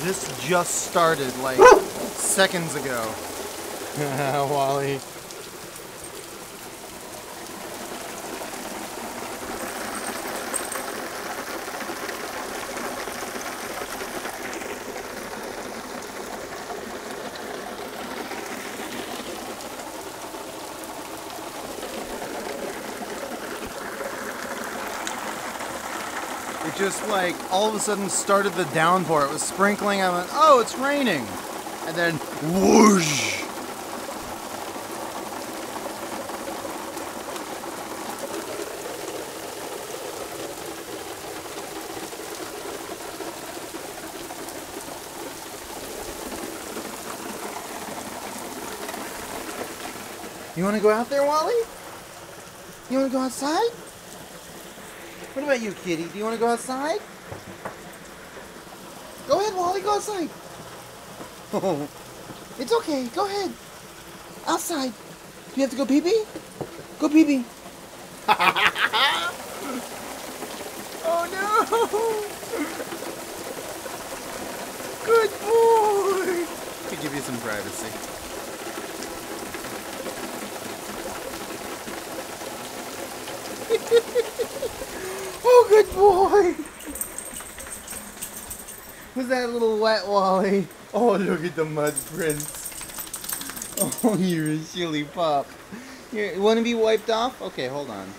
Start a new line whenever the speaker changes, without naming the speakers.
This just started, like, seconds ago.
Wally.
It just, like, all of a sudden started the downpour. It was sprinkling. I went, oh, it's raining. And then, whoosh. You want to go out there, Wally? You want to go outside? What about you, kitty? Do you want to go outside? Go ahead, Wally. Go outside. Oh, it's okay. Go ahead. Outside. Do you have to go pee-pee? Go pee-pee. Oh, no. Good boy. Could give you some privacy. Oh, good boy! Was that a little wet, Wally? Oh, look at the mud prints. Oh, you're a silly pup. Here, you want to be wiped off? Okay, hold on.